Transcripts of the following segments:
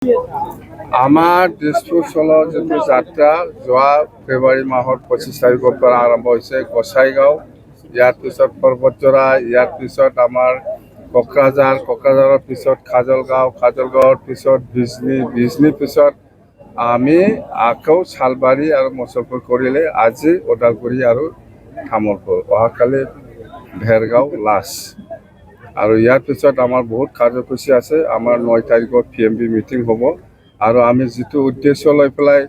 আমাৰ দিছপুৰ চলৰ যিটো যাত্ৰা যোৱা ফেব্ৰুৱাৰী মাহৰ 25 তাৰিখৰ পৰা আৰম্ভ হৈছে। গোসাইগাঁও, ইয়াৰ পিছত পৰ্বতজোৰা, ইয়াৰ পিছত আমাৰ কোকৰাঝাৰৰ পিছত খাজলগাঁৱৰ পিছত বিজনীৰ পিছত আমি আকৌ শালবাৰী আৰু মুছলপুৰ কৰিলে আজি ওদালগুৰি আৰু তামোলপুৰ, অহাকালি ভেৰগাঁও লাষ্ট। আৰু ইয়াৰ পিছত আমাৰ বহুত কাৰ্যসূচী আছে। আমাৰ 9 তাৰিখত PMB মিটিং হ'ব আৰু আমি যিটো উদ্দেশ্য লৈ পেলাই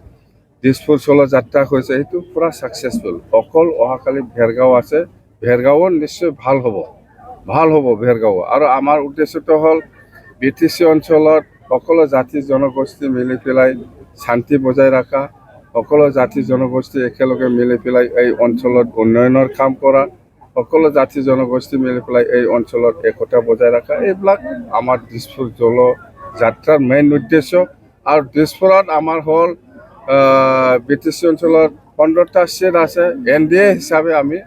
দিছপুৰ চলো যাত্ৰা হৈছে সেইটো পূৰা ছাকচেছফুল। অকল অহাকালি ভেৰগাঁও আছে, ভেৰগাঁও নিশ্চয় ভাল হ'ব ভেৰগাঁও। আৰু আমাৰ উদ্দেশ্যটো হ'ল BTC অঞ্চলত সকলো জাতি জনগোষ্ঠী মিলি পেলাই শান্তি বজাই ৰখা, সকলো জাতি জনগোষ্ঠী একেলগে মিলি পেলাই এই অঞ্চলত উন্নয়নৰ কাম কৰা, সকলো জাতি জনগোষ্ঠী মিলি পেলাই এই অঞ্চলত একতা বজাই ৰখা, এইবিলাক আমাৰ দিছপুৰ জল যাত্ৰাৰ মেইন উদ্দেশ্য। আৰু দিছপুৰত আমাৰ হ'ল BTC অঞ্চলত 15টা ছিট আছে। NDA হিচাপে আমি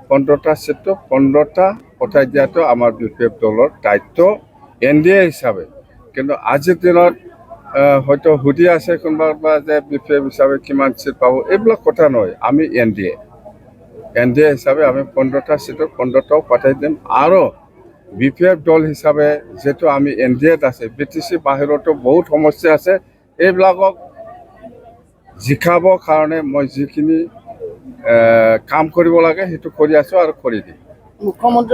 15টা ছিটটো 15টা পঠাই দিয়াটো আমাৰ BPF দলৰ দায়িত্ব NDA হিচাপে। কিন্তু আজিৰ দিনত হয়তো সুধি আছে কোনোবা যে BPF হিচাপে কিমান ছিট পাব, এইবিলাক কথা নহয়। আমি NDA হিচাপে আমি 15টা ছিটত 15টাও পঠাই দিম। আৰু BPF দল হিচাপে যেহেতু আমি NDAত আছে, BTC বাহিৰতো বহুত সমস্যা আছে, এইবিলাকক জিকাবৰ কাৰণে মই যিখিনি কাম কৰিব লাগে সেইটো কৰি আছোঁ আৰু কৰি দিম। মুখ্যমন্ত্ৰী